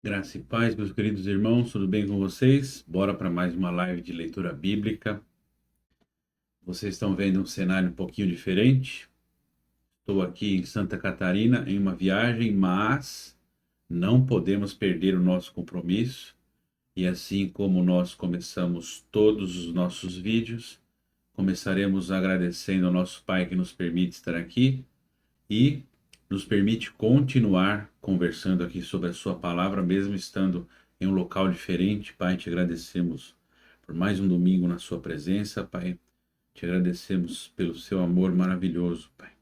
Graça e paz, meus queridos irmãos, tudo bem com vocês? Bora para mais uma live de leitura bíblica. Vocês estão vendo um cenário um pouquinho diferente. Estou aqui em Santa Catarina em uma viagem, mas não podemos perder o nosso compromisso. E assim como nós começamos todos os nossos vídeos, começaremos agradecendo ao nosso Pai que nos permite estar aqui e nos permite continuar conversando aqui sobre a Sua palavra, mesmo estando em um local diferente. Pai, te agradecemos por mais um domingo na Sua presença, Pai. Te agradecemos pelo Seu amor maravilhoso, Pai.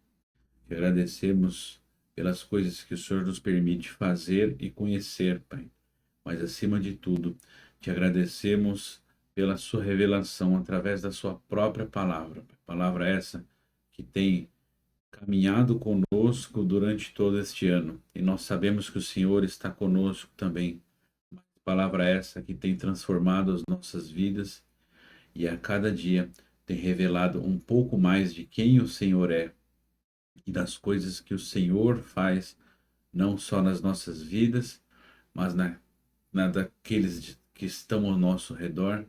Te agradecemos pelas coisas que o Senhor nos permite fazer e conhecer, Pai. Mas, acima de tudo, te agradecemos pela Sua revelação através da Sua própria palavra. Palavra essa que tem caminhado conosco durante todo este ano. E nós sabemos que o Senhor está conosco também. Palavra essa que tem transformado as nossas vidas e a cada dia tem revelado um pouco mais de quem o Senhor é e das coisas que o Senhor faz, não só nas nossas vidas, mas na daqueles que estão ao nosso redor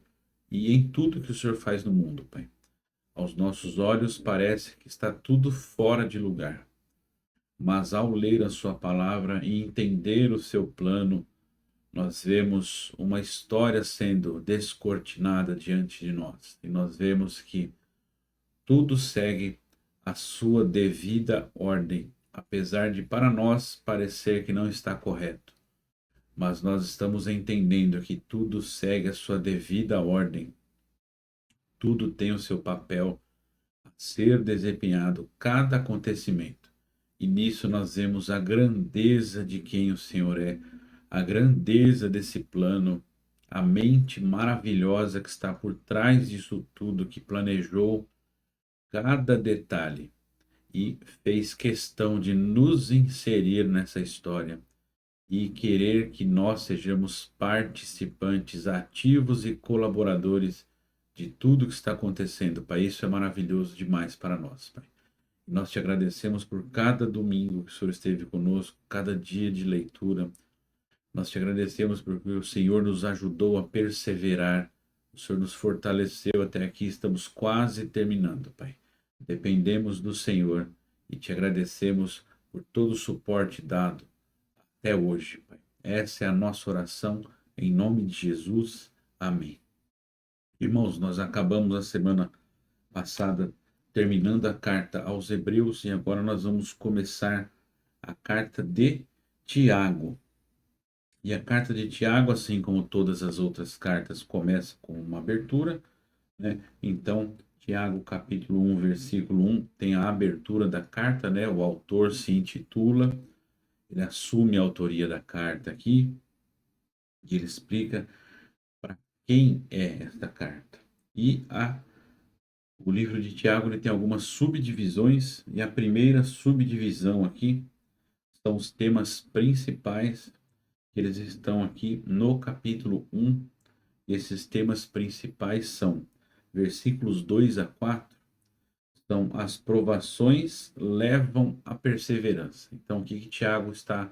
e em tudo que o Senhor faz no mundo, Pai. Aos nossos olhos parece que está tudo fora de lugar, mas ao ler a sua palavra e entender o seu plano, nós vemos uma história sendo descortinada diante de nós. E nós vemos que tudo segue a sua devida ordem, apesar de para nós parecer que não está correto. Mas nós estamos entendendo que tudo segue a sua devida ordem. Tudo tem o seu papel a ser desempenhado, cada acontecimento. E nisso nós vemos a grandeza de quem o Senhor é, a grandeza desse plano, a mente maravilhosa que está por trás disso tudo, que planejou cada detalhe e fez questão de nos inserir nessa história e querer que nós sejamos participantes ativos e colaboradores de tudo que está acontecendo, Pai. Isso é maravilhoso demais para nós, Pai. Nós te agradecemos por cada domingo que o Senhor esteve conosco, cada dia de leitura. Nós te agradecemos porque o Senhor nos ajudou a perseverar. O Senhor nos fortaleceu até aqui. Estamos quase terminando, Pai. Dependemos do Senhor e te agradecemos por todo o suporte dado até hoje, Pai. Essa é a nossa oração em nome de Jesus. Amém. Irmãos, nós acabamos a semana passada terminando a carta aos Hebreus e agora nós vamos começar a carta de Tiago. E a carta de Tiago, assim como todas as outras cartas, começa com uma abertura, né? Então, Tiago, capítulo 1, versículo 1, tem a abertura da carta, né? O autor se intitula, ele assume a autoria da carta aqui, e ele explica para quem é esta carta. O livro de Tiago ele tem algumas subdivisões, e a primeira subdivisão aqui são os temas principais, que eles estão aqui no capítulo 1. E esses temas principais são versículos 2 a 4, são as provações levam à perseverança. Então, o que Tiago está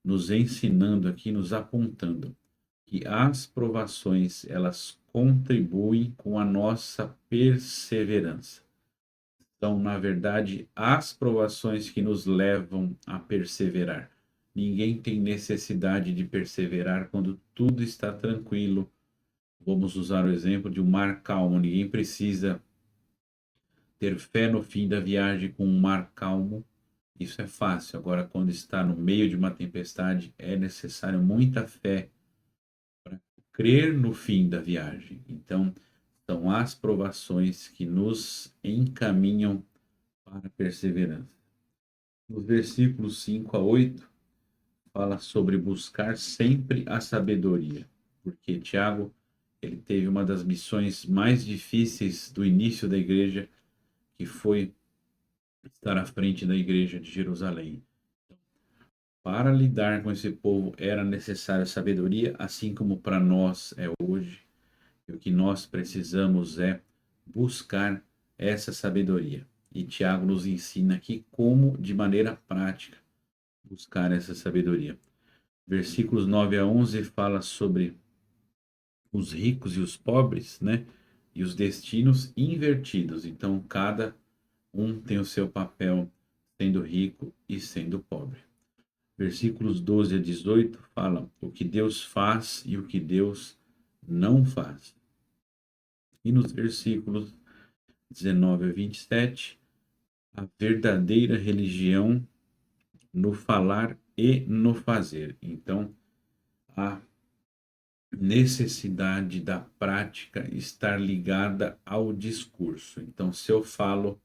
nos ensinando aqui, nos apontando? Que as provações, elas contribuem com a nossa perseverança. São, na verdade, as provações que nos levam a perseverar. Ninguém tem necessidade de perseverar quando tudo está tranquilo. Vamos usar o exemplo de um mar calmo. Ninguém precisa ter fé no fim da viagem com um mar calmo. Isso é fácil. Agora, quando está no meio de uma tempestade, é necessário muita fé para crer no fim da viagem. Então, são as provações que nos encaminham para a perseverança. Nos versículos 5 a 8, fala sobre buscar sempre a sabedoria, porque Tiago, ele teve uma das missões mais difíceis do início da igreja, que foi estar à frente da igreja de Jerusalém. Para lidar com esse povo era necessária sabedoria, assim como para nós é hoje. E o que nós precisamos é buscar essa sabedoria. E Tiago nos ensina aqui como, de maneira prática, buscar essa sabedoria. Versículos 9 a 11 fala sobre os ricos e os pobres, né? E os destinos invertidos. Então, cada um tem o seu papel, sendo rico e sendo pobre. Versículos 12 a 18 falam o que Deus faz e o que Deus não faz. E nos versículos 19 a 27, a verdadeira religião no falar e no fazer. Então, a necessidade da prática estar ligada ao discurso. Então, se eu falo,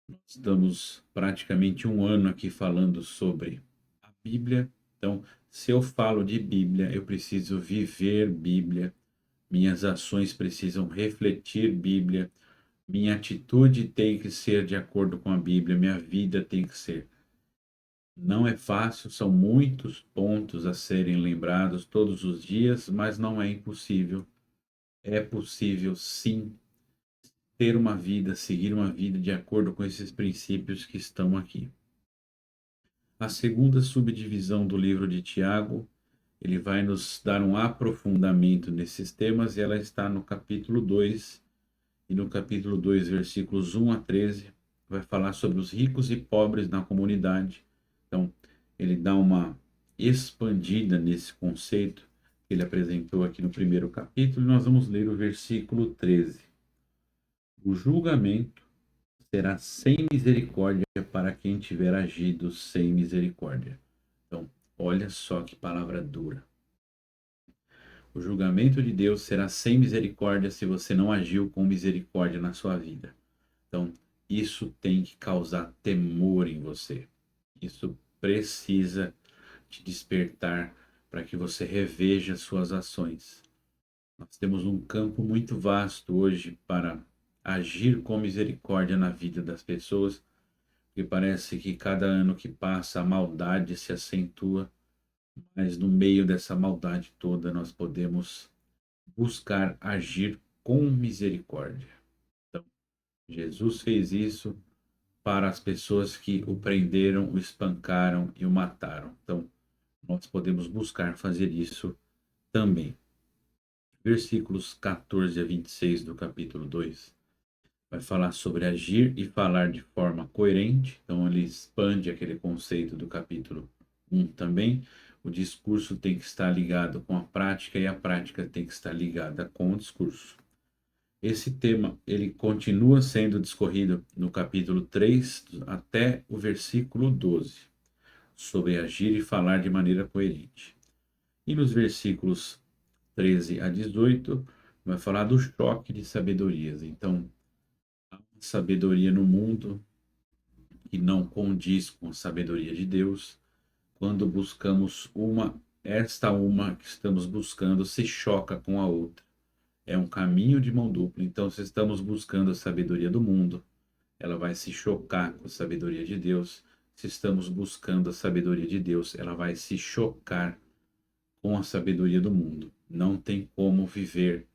nós estamos praticamente um ano aqui falando sobre a Bíblia. Então, se eu falo de Bíblia, eu preciso viver Bíblia, minhas ações precisam refletir Bíblia, minha atitude tem que ser de acordo com a Bíblia, minha vida tem que ser. Não é fácil, são muitos pontos a serem lembrados todos os dias, mas não é impossível. É possível, sim, ter uma vida, seguir uma vida de acordo com esses princípios que estão aqui. A segunda subdivisão do livro de Tiago, ele vai nos dar um aprofundamento nesses temas e ela está no capítulo 2, e no capítulo 2, versículos 1 a 13, vai falar sobre os ricos e pobres na comunidade. Então, ele dá uma expandida nesse conceito que ele apresentou aqui no primeiro capítulo, e nós vamos ler o versículo 13. O julgamento será sem misericórdia para quem tiver agido sem misericórdia. Então, olha só que palavra dura. O julgamento de Deus será sem misericórdia se você não agiu com misericórdia na sua vida. Então, isso tem que causar temor em você. Isso precisa te despertar para que você reveja suas ações. Nós temos um campo muito vasto hoje para agir com misericórdia na vida das pessoas, porque parece que cada ano que passa a maldade se acentua, mas no meio dessa maldade toda nós podemos buscar agir com misericórdia. Então, Jesus fez isso para as pessoas que o prenderam, o espancaram e o mataram. Então, nós podemos buscar fazer isso também. Versículos 14 a 26 do capítulo 2 vai falar sobre agir e falar de forma coerente. Então, ele expande aquele conceito do capítulo 1 também. O discurso tem que estar ligado com a prática e a prática tem que estar ligada com o discurso. Esse tema ele continua sendo discorrido no capítulo 3 até o versículo 12, sobre agir e falar de maneira coerente. E nos versículos 13 a 18 vai falar do choque de sabedorias. Então, há uma sabedoria no mundo que não condiz com a sabedoria de Deus. Quando buscamos esta uma que estamos buscando se choca com a outra. É um caminho de mão dupla. Então, se estamos buscando a sabedoria do mundo, ela vai se chocar com a sabedoria de Deus. Se estamos buscando a sabedoria de Deus, ela vai se chocar com a sabedoria do mundo. Não tem como viver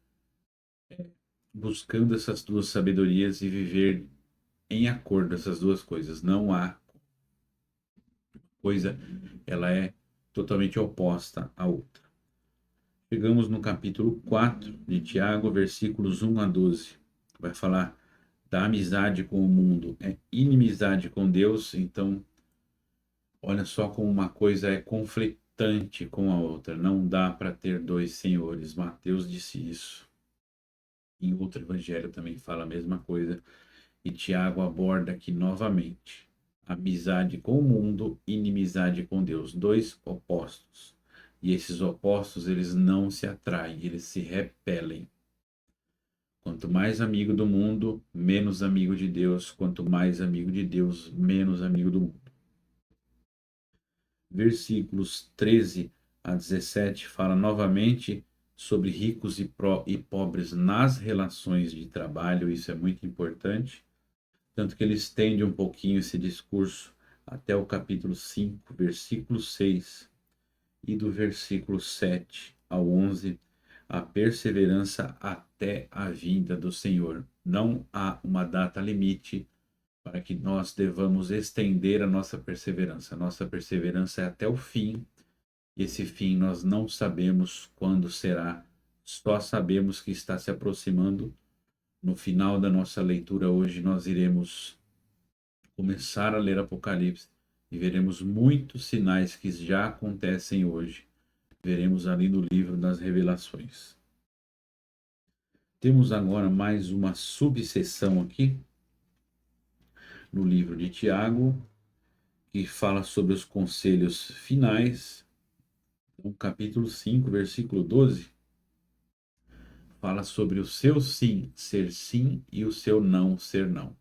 buscando essas duas sabedorias e viver em acordo essas duas coisas. Não há coisa, ela é totalmente oposta à outra. Chegamos no capítulo 4 de Tiago, versículos 1 a 12. Vai falar da amizade com o mundo, é inimizade com Deus, então olha só como uma coisa é conflitante com a outra. Não dá para ter dois senhores. Mateus disse isso. Em outro evangelho também fala a mesma coisa. E Tiago aborda aqui novamente. Amizade com o mundo, inimizade com Deus. Dois opostos. E esses opostos, eles não se atraem, eles se repelem. Quanto mais amigo do mundo, menos amigo de Deus. Quanto mais amigo de Deus, menos amigo do mundo. Versículos 13 a 17 fala novamente sobre ricos e pobres nas relações de trabalho. Isso é muito importante. Tanto que ele estende um pouquinho esse discurso até o capítulo 5, versículo 6, e do versículo 7 ao 11, a perseverança até a vinda do Senhor. Não há uma data limite para que nós devamos estender a nossa perseverança. A nossa perseverança é até o fim, Esse fim nós não sabemos quando será, só sabemos que está se aproximando. No final da nossa leitura hoje, nós iremos começar a ler Apocalipse e veremos muitos sinais que já acontecem hoje. Veremos ali no livro das Revelações. Temos agora mais uma subseção aqui no livro de Tiago, que fala sobre os conselhos finais. No capítulo 5, versículo 12, fala sobre o seu sim ser sim e o seu não ser não.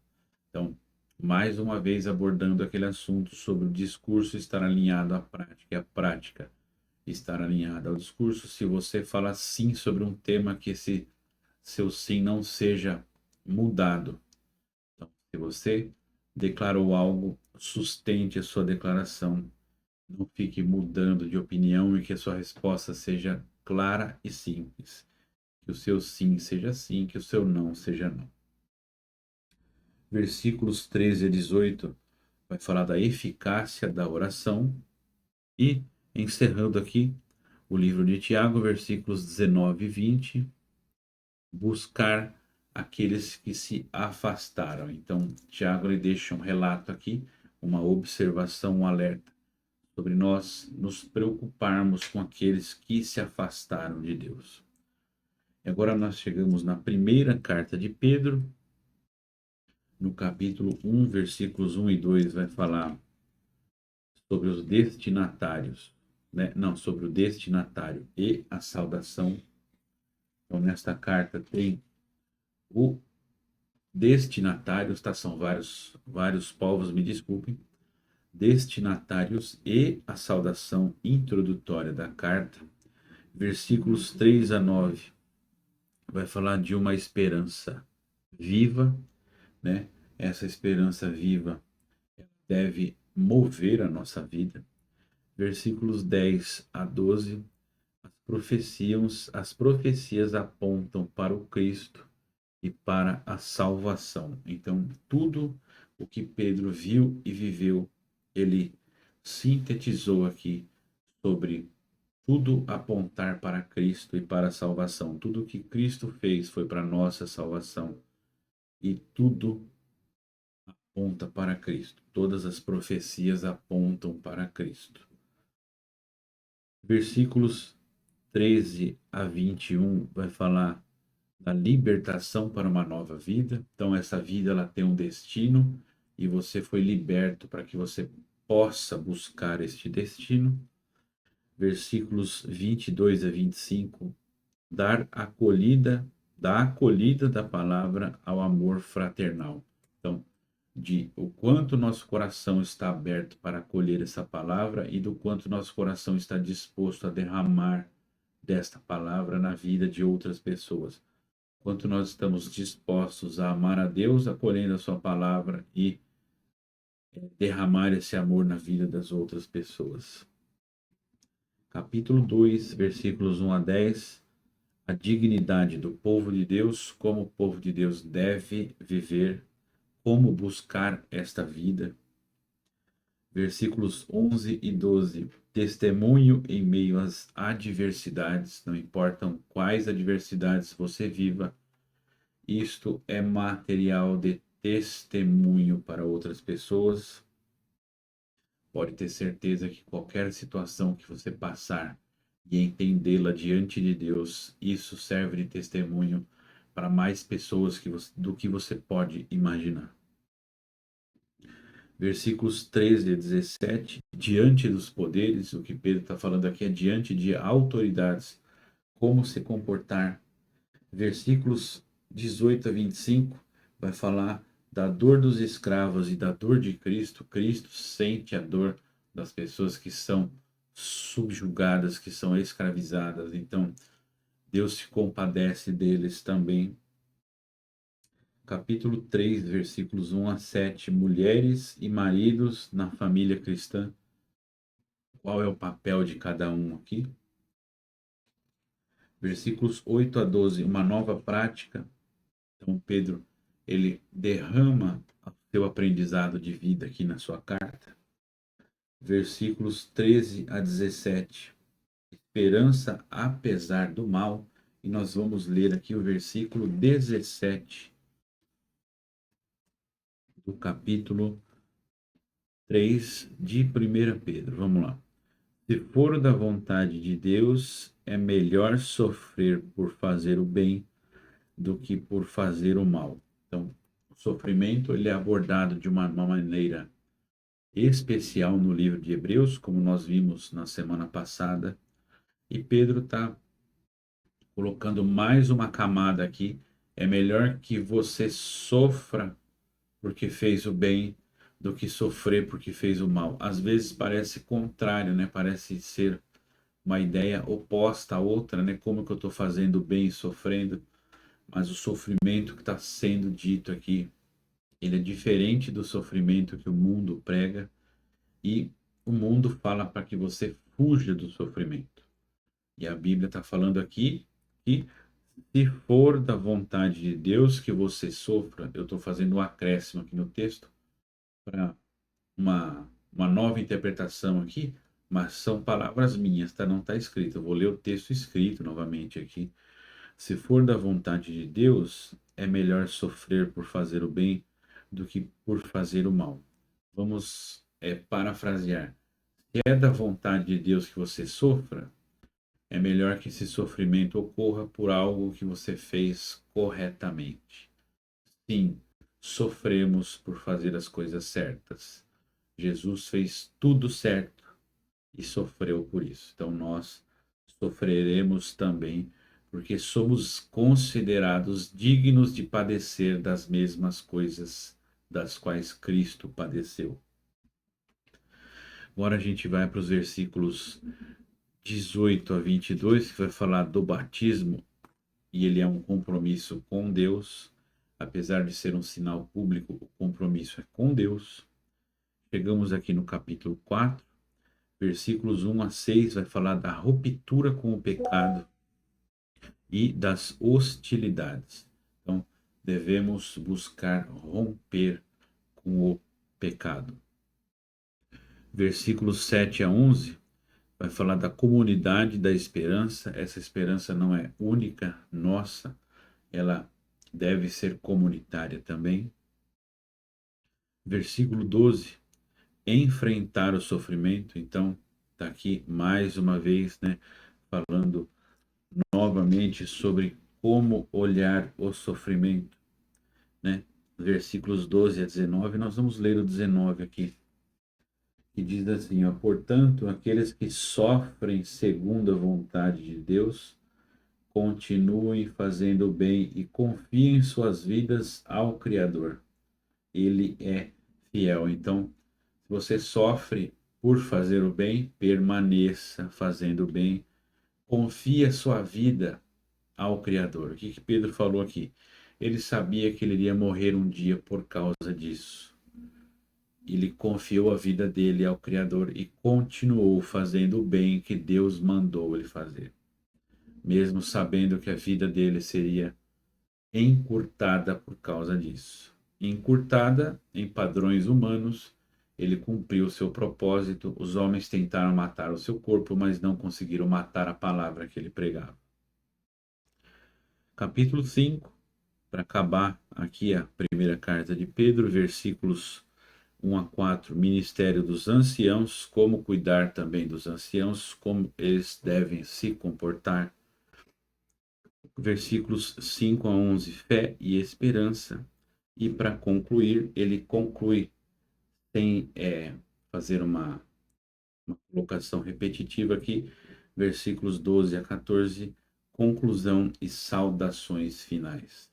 Então, mais uma vez abordando aquele assunto sobre o discurso estar alinhado à prática e a prática estar alinhada ao discurso. Se você fala sim sobre um tema, que esse seu sim não seja mudado. Então, se você declarou algo, sustente a sua declaração. Não fique mudando de opinião, e que a sua resposta seja clara e simples. Que o seu sim seja sim, que o seu não seja não. Versículos 13 a 18 vai falar da eficácia da oração. E, encerrando aqui o livro de Tiago, versículos 19 e 20, buscar aqueles que se afastaram. Então, Tiago ele deixa um relato aqui, uma observação, um alerta sobre nós nos preocuparmos com aqueles que se afastaram de Deus. E agora nós chegamos na primeira carta de Pedro, no capítulo 1, versículos 1 e 2, vai falar sobre os destinatários, né? Não, sobre o destinatário e a saudação. Então, nesta carta tem o destinatários, tá? São vários povos, me desculpem. Destinatários e a saudação introdutória da carta. Versículos 3 a 9 vai falar de uma esperança viva, né? Essa esperança viva deve mover a nossa vida. Versículos 10 a 12, as profecias apontam para o Cristo e para a salvação. Então, tudo o que Pedro viu e viveu, ele sintetizou aqui sobre tudo apontar para Cristo e para a salvação. Tudo o que Cristo fez foi para nossa salvação e tudo aponta para Cristo. Todas as profecias apontam para Cristo. Versículos 13 a 21 vai falar da libertação para uma nova vida. Então essa vida ela tem um destino e você foi liberto para que você possa buscar este destino. Versículos 22 a 25, da acolhida da palavra ao amor fraternal. Então, de o quanto nosso coração está aberto para acolher essa palavra e do quanto nosso coração está disposto a derramar desta palavra na vida de outras pessoas. Quanto nós estamos dispostos a amar a Deus, acolhendo a sua palavra e derramar esse amor na vida das outras pessoas. Capítulo 2, versículos 1 a 10, a dignidade do povo de Deus, como o povo de Deus deve viver, como buscar esta vida. Versículos 11 e 12, testemunho em meio às adversidades, não importam quais adversidades você viva, isto é material de testemunho para outras pessoas. Pode ter certeza que qualquer situação que você passar e entendê-la diante de Deus, isso serve de testemunho para mais pessoas do que você pode imaginar. Versículos 13 a 17, diante dos poderes, o que Pedro está falando aqui é diante de autoridades, como se comportar. Versículos 18 a 25 vai falar da dor dos escravos e da dor de Cristo. Cristo sente a dor das pessoas que são subjugadas, que são escravizadas. Então, Deus se compadece deles também. Capítulo 3, versículos 1 a 7. Mulheres e maridos na família cristã. Qual é o papel de cada um aqui? Versículos 8 a 12. Uma nova prática. Então, Pedro, ele derrama o seu aprendizado de vida aqui na sua carta. Versículos 13 a 17. esperança apesar do mal. E nós vamos ler aqui o versículo 17 do capítulo 3 de 1 Pedro. Vamos lá. Se for da vontade de Deus, é melhor sofrer por fazer o bem do que por fazer o mal. Então, o sofrimento ele é abordado de uma maneira especial no livro de Hebreus, como nós vimos na semana passada, e Pedro está colocando mais uma camada aqui. É melhor que você sofra porque fez o bem do que sofrer porque fez o mal. Às vezes parece contrário, né? Parece ser uma ideia oposta à outra, né? Como que eu estou fazendo bem e sofrendo? Mas o sofrimento que está sendo dito aqui, ele é diferente do sofrimento que o mundo prega e o mundo fala para que você fuja do sofrimento. E a Bíblia está falando aqui que se for da vontade de Deus que você sofra, eu estou fazendo um acréscimo aqui no texto para uma nova interpretação aqui, mas são palavras minhas, tá? Não está escrito. Eu vou ler o texto escrito novamente aqui. Se for da vontade de Deus, é melhor sofrer por fazer o bem do que por fazer o mal. Vamos parafrasear. Se é da vontade de Deus que você sofra, é melhor que esse sofrimento ocorra por algo que você fez corretamente. Sim, sofremos por fazer as coisas certas. Jesus fez tudo certo e sofreu por isso. Então nós sofreremos também, porque somos considerados dignos de padecer das mesmas coisas das quais Cristo padeceu. Agora a gente vai para os versículos 18 a 22, que vai falar do batismo, e ele é um compromisso com Deus. Apesar de ser um sinal público, o compromisso é com Deus. Chegamos aqui no capítulo 4, versículos 1 a 6, vai falar da ruptura com o pecado e das hostilidades. Então, devemos buscar romper com o pecado. Versículos 7 a 11 vai falar da comunidade da esperança. Essa esperança não é única, nossa, ela deve ser comunitária também. Versículo 12, enfrentar o sofrimento. Então, está aqui mais uma vez, né, falando novamente sobre como olhar o sofrimento, né? Versículos 12 a 19, nós vamos ler o 19 aqui, que diz assim, ó, portanto, aqueles que sofrem segundo a vontade de Deus, continuem fazendo o bem e confiem suas vidas ao Criador. Ele é fiel. Então, se você sofre por fazer o bem, permaneça fazendo o bem, confie a sua vida ao Criador. O que Pedro falou aqui? Ele sabia que ele iria morrer um dia por causa disso. Ele confiou a vida dele ao Criador e continuou fazendo o bem que Deus mandou ele fazer, mesmo sabendo que a vida dele seria encurtada por causa disso. Encurtada em padrões humanos, ele cumpriu seu propósito. Os homens tentaram matar o seu corpo, mas não conseguiram matar a palavra que ele pregava. Capítulo 5, para acabar aqui a primeira carta de Pedro, versículos 1 a 4, ministério dos anciãos, como cuidar também dos anciãos, como eles devem se comportar. Versículos 5 a 11, fé e esperança. E para concluir, ele conclui sem fazer uma colocação repetitiva aqui, versículos 12 a 14, conclusão e saudações finais.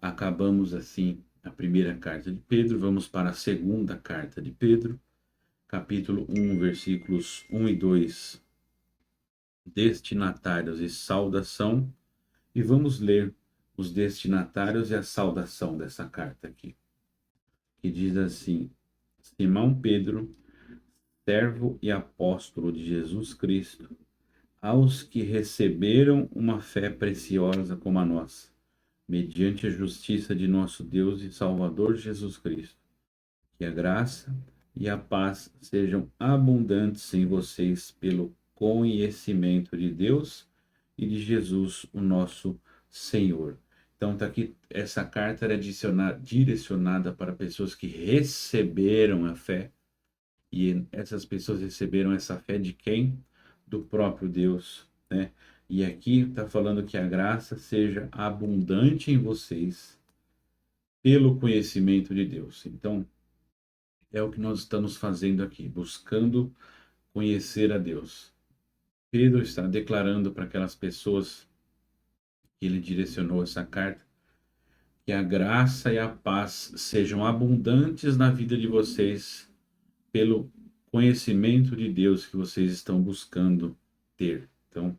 Acabamos assim a primeira carta de Pedro, vamos para a segunda carta de Pedro, capítulo 1, versículos 1 e 2, destinatários e saudação, e vamos ler os destinatários e a saudação dessa carta aqui, que diz assim: Simão Pedro, servo e apóstolo de Jesus Cristo, aos que receberam uma fé preciosa como a nossa, mediante a justiça de nosso Deus e Salvador Jesus Cristo. Que a graça e a paz sejam abundantes em vocês pelo conhecimento de Deus e de Jesus, o nosso Senhor. Então, tá aqui, essa carta era direcionada para pessoas que receberam a fé, e essas pessoas receberam essa fé de quem? Do próprio Deus, né? E aqui está falando que a graça seja abundante em vocês pelo conhecimento de Deus. Então, é o que nós estamos fazendo aqui, buscando conhecer a Deus. Pedro está declarando para aquelas pessoas que ele direcionou essa carta que a graça e a paz sejam abundantes na vida de vocês pelo conhecimento de Deus que vocês estão buscando ter. Então,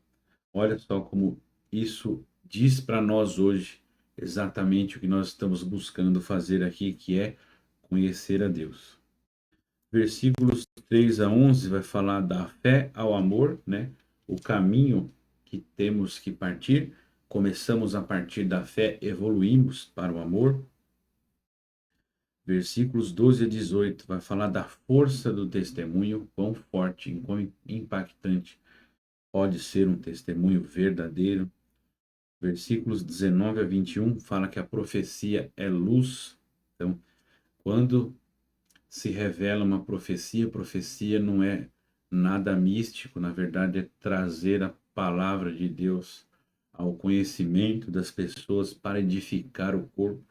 olha só como isso diz para nós hoje exatamente o que nós estamos buscando fazer aqui, que é conhecer a Deus. Versículos 3 a 11 vai falar da fé ao amor, né? O caminho que temos que partir. Começamos a partir da fé, evoluímos para o amor. Versículos 12 a 18 vai falar da força do testemunho, quão forte e quão impactante pode ser um testemunho verdadeiro. Versículos 19 a 21 fala que a profecia é luz. Então, quando se revela uma profecia, profecia não é nada místico, na verdade é trazer a palavra de Deus ao conhecimento das pessoas para edificar o corpo.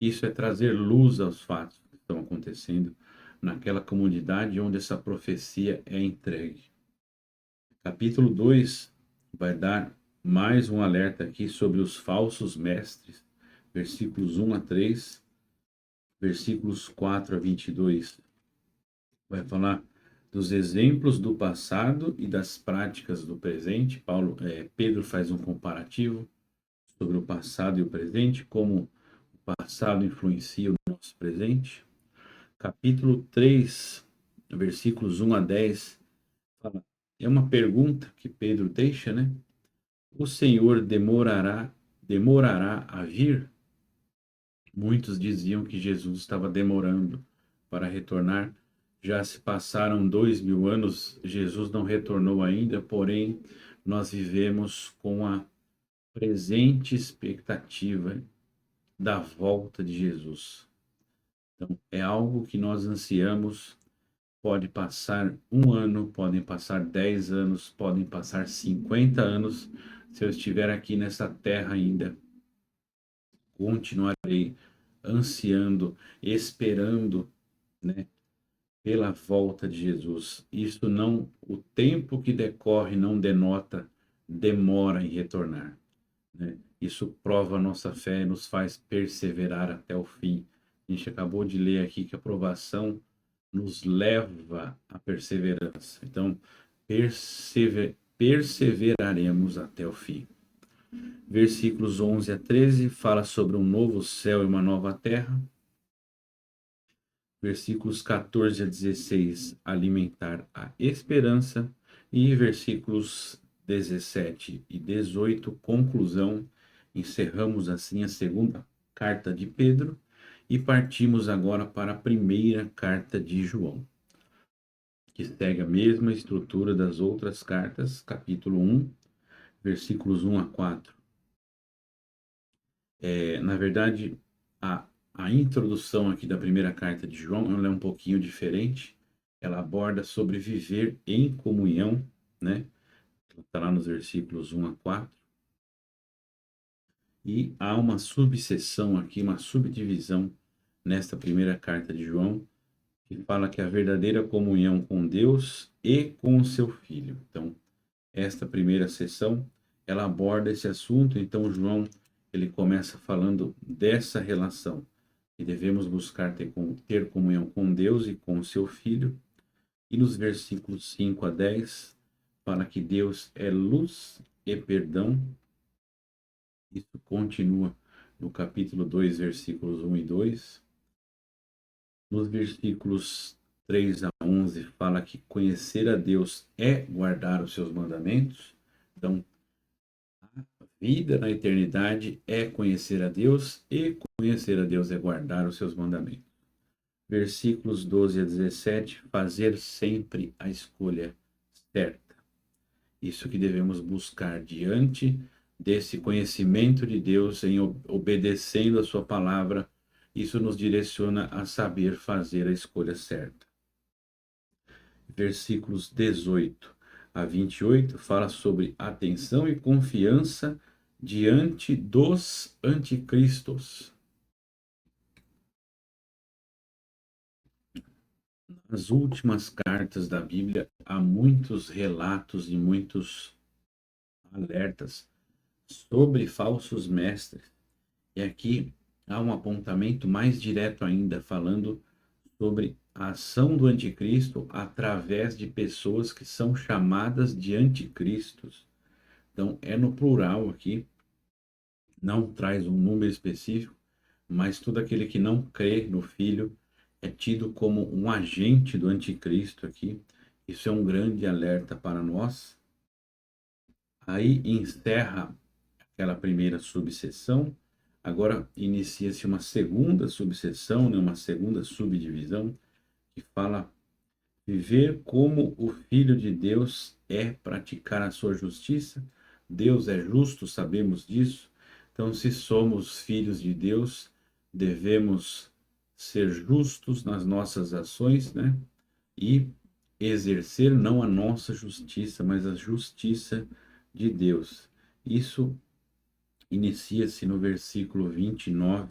Isso é trazer luz aos fatos que estão acontecendo naquela comunidade onde essa profecia é entregue. Capítulo 2 vai dar mais um alerta aqui sobre os falsos mestres, versículos 1 a 3, versículos 4 a 22. Vai falar dos exemplos do passado e das práticas do presente. Pedro faz um comparativo sobre o passado e o presente, como o passado influencia o nosso presente. Capítulo 3, versículos 1 a 10, fala, é uma pergunta que Pedro deixa, né? O Senhor demorará a vir? Muitos diziam que Jesus estava demorando para retornar. Já se passaram 2000 anos, Jesus não retornou ainda, porém nós vivemos com a presente expectativa da volta de Jesus. Então, é algo que nós ansiamos. Pode passar um ano, podem passar 10 anos, podem passar 50 anos. Se eu estiver aqui nessa terra ainda, continuarei ansiando, esperando, né, pela volta de Jesus. Isso não, o tempo que decorre não denota demora em retornar, né? Isso prova a nossa fé e nos faz perseverar até o fim. A gente acabou de ler aqui que a provação nos leva à perseverança. Então, perseveraremos até o fim. Versículos 11 a 13 fala sobre um novo céu e uma nova terra. Versículos 14 a 16, alimentar a esperança. E versículos 17 e 18, conclusão. Encerramos assim a segunda carta de Pedro e partimos agora para a primeira carta de João, que segue a mesma estrutura das outras cartas, capítulo 1, versículos 1 a 4. Na verdade, a introdução aqui da primeira carta de João, ela é um pouquinho diferente. Ela aborda sobre viver em comunhão, né? Está lá nos versículos 1 a 4. E há uma subseção aqui, uma subdivisão nesta primeira carta de João, que fala que a verdadeira comunhão com Deus e com o seu Filho. Então, esta primeira sessão, ela aborda esse assunto. Então, João, ele começa falando dessa relação, que devemos buscar ter comunhão com Deus e com o seu Filho. E nos versículos 5 a 10, fala que Deus é luz e perdão. Isso continua no capítulo 2, versículos 1 e 2. Nos versículos 3 a 11, fala que conhecer a Deus é guardar os seus mandamentos. Então, a vida na eternidade é conhecer a Deus, e conhecer a Deus é guardar os seus mandamentos. Versículos 12 a 17, fazer sempre a escolha certa. Isso que devemos buscar diante desse conhecimento de Deus, em obedecendo a sua palavra, isso nos direciona a saber fazer a escolha certa. Versículos 18 a 28 fala sobre atenção e confiança diante dos anticristos. Nas últimas cartas da Bíblia há muitos relatos e muitos alertas sobre falsos mestres. E aqui há um apontamento mais direto ainda, falando sobre a ação do anticristo através de pessoas que são chamadas de anticristos. Então, é no plural aqui, não traz um número específico, mas todo aquele que não crê no Filho é tido como um agente do anticristo aqui. Isso é um grande alerta para nós. Aí encerra aquela primeira subseção. Agora inicia-se uma segunda subseção, né, uma segunda subdivisão, que fala viver como o Filho de Deus é praticar a sua justiça. Deus é justo, sabemos disso. Então, se somos filhos de Deus, devemos ser justos nas nossas ações, né? E exercer não a nossa justiça, mas a justiça de Deus. Isso inicia-se no versículo 29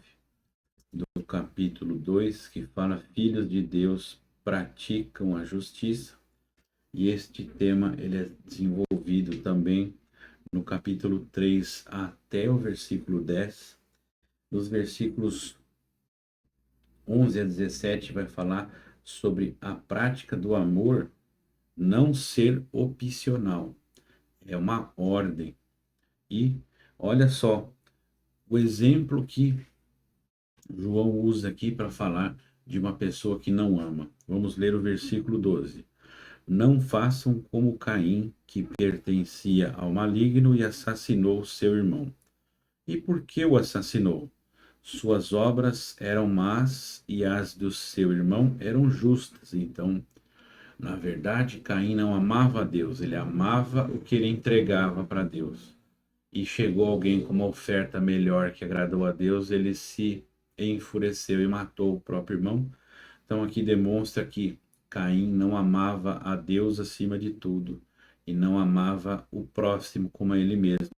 do capítulo 2, que fala: filhos de Deus praticam a justiça, e este tema ele é desenvolvido também no capítulo 3 até o versículo 10. Nos versículos 11 a 17 vai falar sobre a prática do amor não ser opcional, é uma ordem. E olha só o exemplo que João usa aqui para falar de uma pessoa que não ama. Vamos ler o versículo 12. Não façam como Caim, que pertencia ao maligno e assassinou seu irmão. E por que o assassinou? Suas obras eram más e as do seu irmão eram justas. Então, na verdade, Caim não amava a Deus, ele amava o que ele entregava para Deus. E chegou alguém com uma oferta melhor que agradou a Deus, ele se enfureceu e matou o próprio irmão. Então aqui demonstra que Caim não amava a Deus acima de tudo e não amava o próximo como a ele mesmo.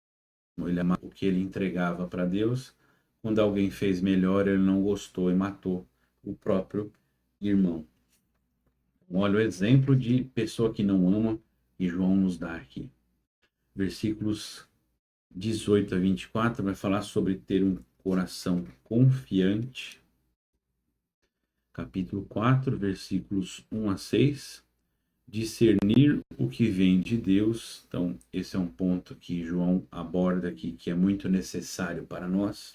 Ele amava o que ele entregava para Deus. Quando alguém fez melhor, ele não gostou e matou o próprio irmão. Olha o exemplo de pessoa que não ama que João nos dá aqui. Versículos 18 a 24 vai falar sobre ter um coração confiante. Capítulo 4, versículos 1 a 6. Discernir o que vem de Deus. Então, esse é um ponto que João aborda aqui, que é muito necessário para nós.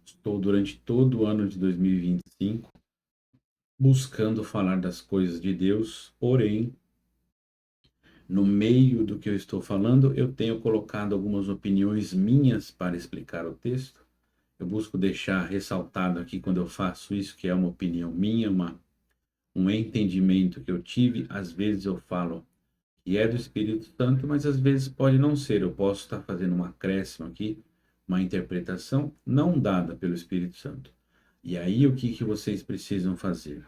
Estou durante todo o ano de 2025 buscando falar das coisas de Deus, porém, no meio do que eu estou falando, eu tenho colocado algumas opiniões minhas para explicar o texto. Eu busco deixar ressaltado aqui quando eu faço isso, que é uma opinião minha, um entendimento que eu tive. Às vezes eu falo que é do Espírito Santo, mas às vezes pode não ser. Eu posso estar fazendo um acréscimo aqui, uma interpretação não dada pelo Espírito Santo. E aí o que vocês precisam fazer?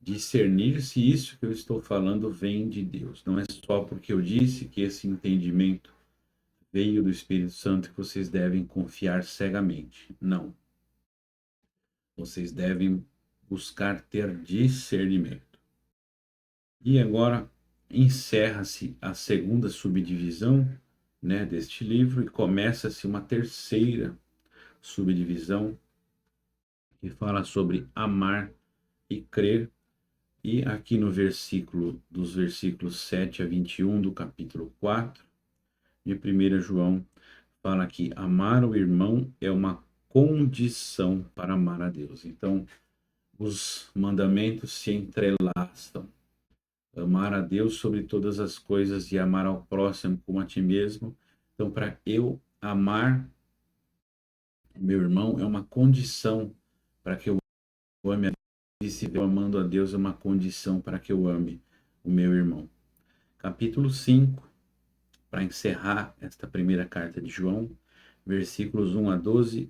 Discernir se isso que eu estou falando vem de Deus. Não é só porque eu disse que esse entendimento veio do Espírito Santo que vocês devem confiar cegamente. Não. Vocês devem buscar ter discernimento. E agora encerra-se a segunda subdivisão, né, deste livro, e começa-se uma terceira subdivisão que fala sobre amar e crer. E aqui no versículo, dos versículos 7 a 21 do capítulo 4 de 1 João, fala que amar o irmão é uma condição para amar a Deus. Então, os mandamentos se entrelaçam. Amar a Deus sobre todas as coisas e amar ao próximo como a ti mesmo. Então, para eu amar meu irmão, é uma condição para que eu ame a Deus. E se eu amando a Deus, é uma condição para que eu ame o meu irmão. Capítulo 5 para encerrar esta primeira carta de João, versículos 1 a 12.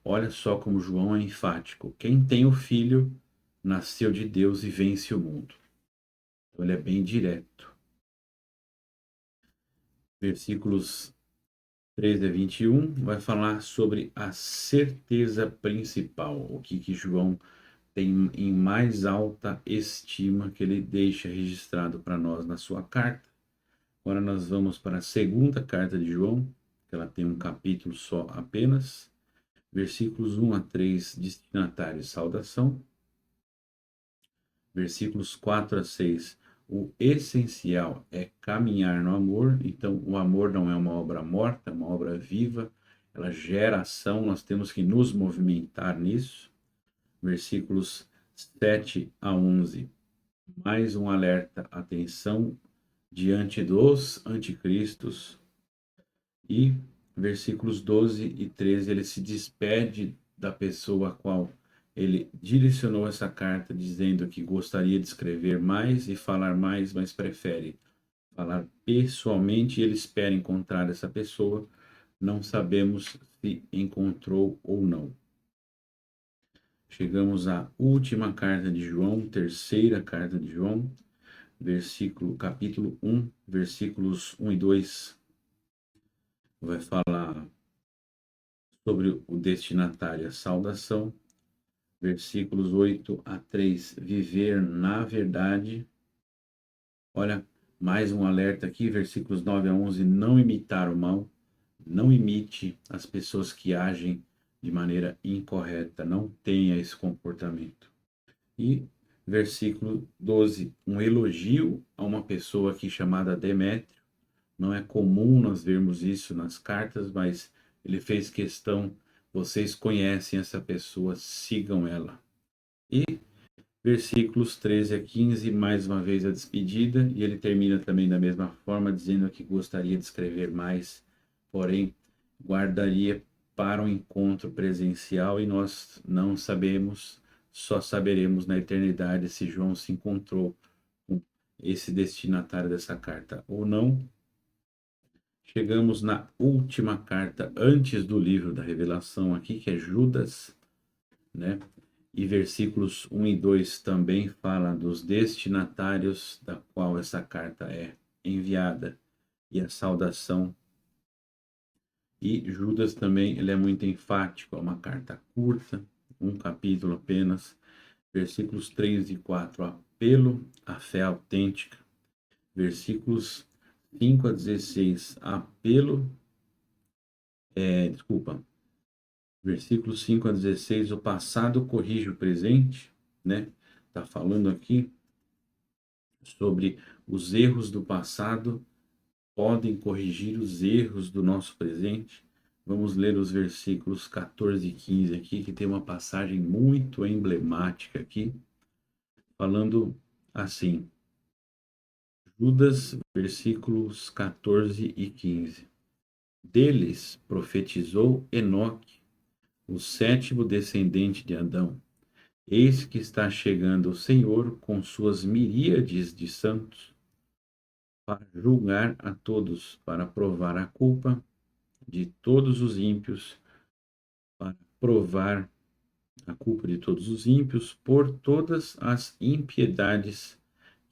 Olha só como João é enfático. Quem tem o Filho nasceu de Deus e vence o mundo. Então ele é bem direto. Versículos 13 a 21 vai falar sobre a certeza principal, o que João tem em mais alta estima, que ele deixa registrado para nós na sua carta. Agora nós vamos para a segunda carta de João, que ela tem um capítulo só apenas, versículos 1 a 3, destinatário saudação, versículos 4 a 6, o essencial é caminhar no amor. Então o amor não é uma obra morta, é uma obra viva, ela gera ação, nós temos que nos movimentar nisso. Versículos 7 a 11, mais um alerta, atenção diante dos anticristos. E versículos 12 e 13, ele se despede da pessoa a qual ele direcionou essa carta, dizendo que gostaria de escrever mais e falar mais, mas prefere falar pessoalmente, e ele espera encontrar essa pessoa. Não sabemos se encontrou ou não. Chegamos à última carta de João, terceira carta de João, capítulo 1, versículos 1 e 2. Vai falar sobre o destinatário, a saudação. Versículos 8 a 3, viver na verdade. Olha, mais um alerta aqui, versículos 9 a 11, não imitar o mal. Não imite as pessoas que agem de maneira incorreta, não tenha esse comportamento. E versículo 12, um elogio a uma pessoa aqui chamada Demétrio. Não é comum nós vermos isso nas cartas, mas ele fez questão, vocês conhecem essa pessoa, sigam ela. E versículos 13 a 15, mais uma vez a despedida, e ele termina também da mesma forma, dizendo que gostaria de escrever mais, porém guardaria para um encontro presencial, e nós não sabemos, só saberemos na eternidade se João se encontrou com esse destinatário dessa carta ou não. Chegamos na última carta antes do livro da Revelação aqui, que é Judas, né? E versículos 1 e 2 também fala dos destinatários da qual essa carta é enviada e a saudação. E Judas também, ele é muito enfático, é uma carta curta, um capítulo apenas, versículos 3 e 4, apelo à fé autêntica, versículos 5 a 16, versículos 5 a 16, o passado corrige o presente, né? Tá falando aqui sobre os erros do passado podem corrigir os erros do nosso presente. Vamos ler os versículos 14 e 15 aqui, que tem uma passagem muito emblemática aqui, falando assim, Judas, versículos 14 e 15. Deles profetizou Enoque, o sétimo descendente de Adão. Eis que está chegando o Senhor com suas miríades de santos para julgar a todos, para provar a culpa de todos os ímpios, para provar a culpa de todos os ímpios por todas as impiedades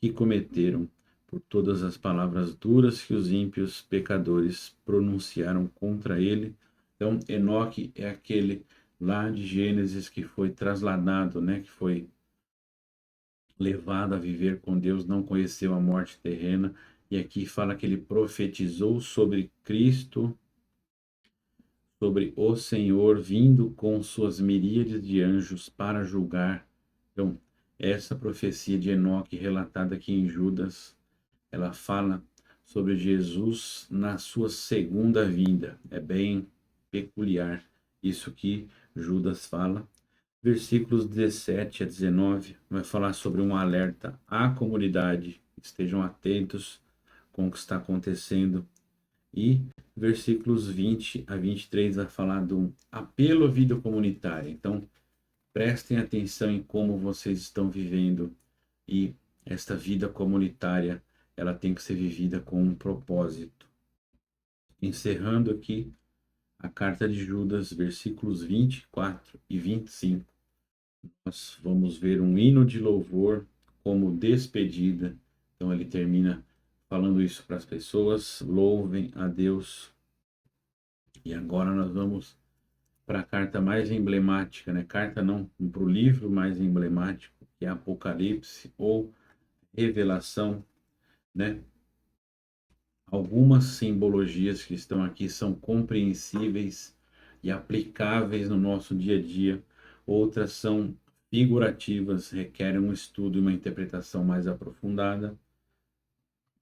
que cometeram, por todas as palavras duras que os ímpios pecadores pronunciaram contra ele. Então, Enoque é aquele lá de Gênesis que foi trasladado, né, que foi levado a viver com Deus, não conheceu a morte terrena, e aqui fala que ele profetizou sobre Cristo, sobre o Senhor vindo com suas miríades de anjos para julgar. Então, essa profecia de Enoque relatada aqui em Judas, ela fala sobre Jesus na sua segunda vinda. É bem peculiar isso que Judas fala. Versículos 17 a 19 vai falar sobre um alerta à comunidade. Estejam atentos com o que está acontecendo. E versículos 20 a 23 vai falar do apelo à vida comunitária. Então, prestem atenção em como vocês estão vivendo, e esta vida comunitária, ela tem que ser vivida com um propósito. encerrando aqui a carta de Judas, versículos 24 e 25. Nós vamos ver um hino de louvor como despedida. Então ele termina falando isso para as pessoas: louvem a Deus. E agora nós vamos para a carta mais emblemática, né? Carta não, para o livro mais emblemático, que é Apocalipse ou Revelação, né? Algumas simbologias que estão aqui são compreensíveis e aplicáveis no nosso dia a dia, outras são figurativas, requerem um estudo e uma interpretação mais aprofundada.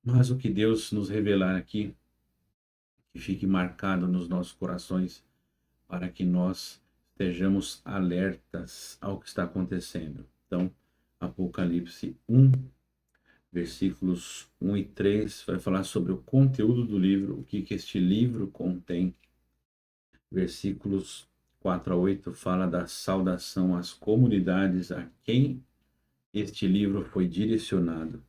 Mas o que Deus nos revelar aqui, que fique marcado nos nossos corações, para que nós estejamos alertas ao que está acontecendo. Então, Apocalipse 1, versículos 1 e 3, vai falar sobre o conteúdo do livro, o que este livro contém. Versículos 4 a 8 fala da saudação às comunidades a quem este livro foi direcionado.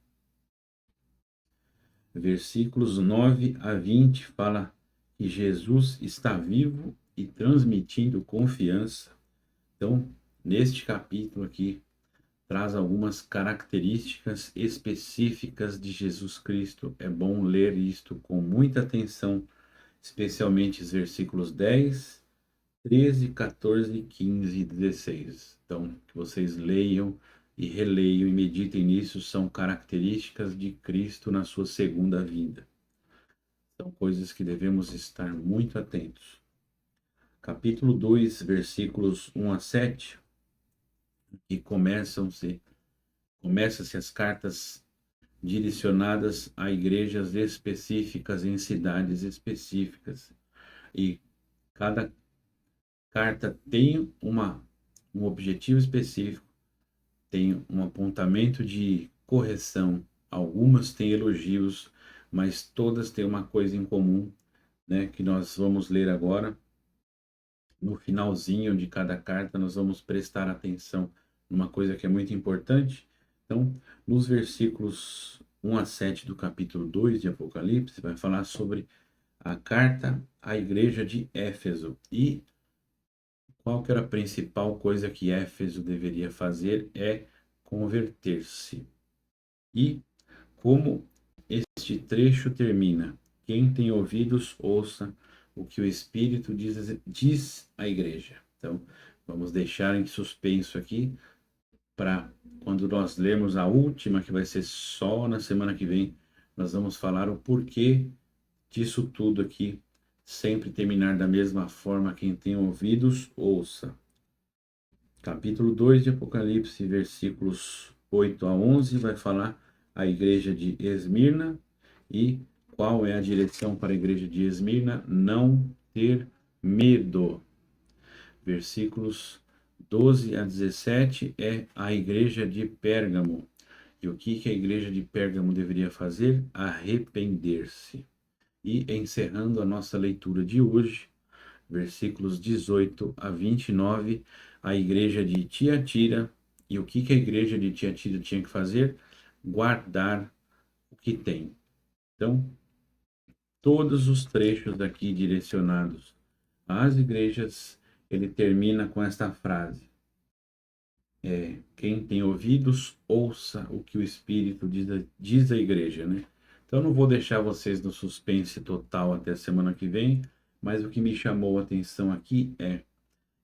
Versículos 9 a 20 fala que Jesus está vivo e transmitindo confiança. Então, neste capítulo aqui, traz algumas características específicas de Jesus Cristo. É bom ler isto com muita atenção, especialmente os versículos 10, 13, 14, 15 e 16. Então, que vocês leiam e releiam e meditem nisso, são características de Cristo na sua segunda vinda. São coisas que devemos estar muito atentos. Capítulo 2, versículos 1 a 7, que começam-se as cartas direcionadas a igrejas específicas em cidades específicas. E cada carta tem um objetivo específico, tem um apontamento de correção. Algumas têm elogios, mas todas têm uma coisa em comum, né, que nós vamos ler agora. No finalzinho de cada carta, nós vamos prestar atenção numa coisa que é muito importante. Então, nos versículos 1 a 7 do capítulo 2 de Apocalipse, vai falar sobre a carta à igreja de Éfeso e qual que era a principal coisa que Éfeso deveria fazer é converter-se. E como este trecho termina: quem tem ouvidos, ouça o que o Espírito diz à igreja. Então, vamos deixar em suspenso aqui para quando nós lermos a última, que vai ser só na semana que vem, nós vamos falar o porquê disso tudo aqui, sempre terminar da mesma forma: quem tem ouvidos, ouça. Capítulo 2 de Apocalipse, versículos 8 a 11, vai falar a igreja de Esmirna e qual é a direção para a igreja de Esmirna? Não ter medo. Versículos 12 a 17 é a igreja de Pérgamo. E o que a igreja de Pérgamo deveria fazer? Arrepender-se. E encerrando a nossa leitura de hoje, versículos 18 a 29, a igreja de Tiatira. E o que a igreja de Tiatira tinha que fazer? Guardar o que tem. Então, todos os trechos daqui direcionados às igrejas, ele termina com esta frase: quem tem ouvidos, ouça o que o Espírito diz à igreja, né? Então, não vou deixar vocês no suspense total até a semana que vem, mas o que me chamou a atenção aqui é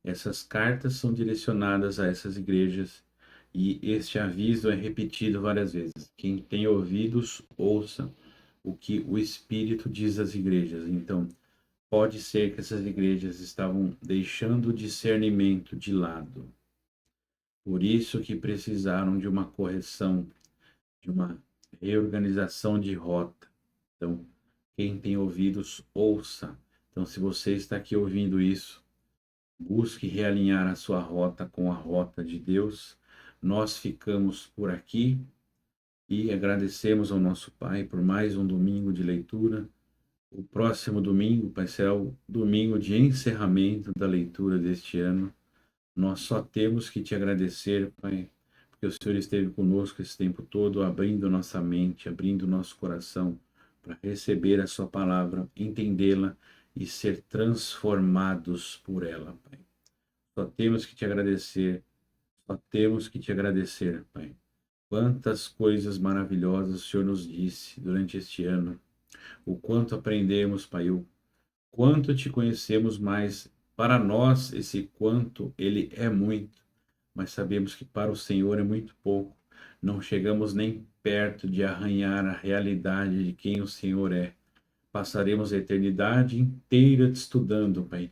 essas cartas são direcionadas a essas igrejas e este aviso é repetido várias vezes. Quem tem ouvidos, ouça o que o Espírito diz às igrejas. Então, pode ser que essas igrejas estavam deixando o discernimento de lado. Por isso que precisaram de uma correção, de uma reorganização de rota. Então, quem tem ouvidos, ouça. Então, se você está aqui ouvindo isso, busque realinhar a sua rota com a rota de Deus. Nós ficamos por aqui e agradecemos ao nosso Pai por mais um domingo de leitura. O próximo domingo vai ser o domingo de encerramento da leitura deste ano. Nós só temos que te agradecer, Pai, porque o Senhor esteve conosco esse tempo todo, abrindo nossa mente, abrindo nosso coração, para receber a sua palavra, entendê-la e ser transformados por ela, Pai. Só temos que te agradecer, só temos que te agradecer, Pai. Quantas coisas maravilhosas o Senhor nos disse durante este ano, o quanto aprendemos, Pai, o quanto te conhecemos mais. Para nós, esse quanto, ele é muito, mas sabemos que para o Senhor é muito pouco. Não chegamos nem perto de arranhar a realidade de quem o Senhor é. Passaremos a eternidade inteira te estudando, Pai,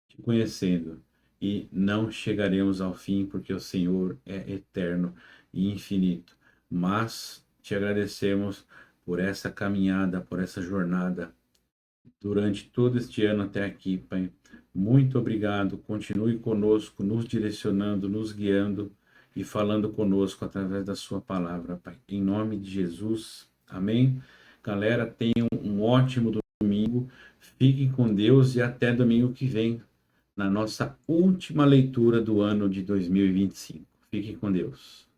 te conhecendo, e não chegaremos ao fim, porque o Senhor é eterno e infinito. Mas te agradecemos por essa caminhada, por essa jornada durante todo este ano até aqui, Pai. Muito obrigado. Continue conosco, nos direcionando, nos guiando e falando conosco através da sua palavra, Pai. Em nome de Jesus. Amém. Galera, tenham um ótimo domingo. Fiquem com Deus e até domingo que vem, na nossa última leitura do ano de 2025. Fiquem com Deus.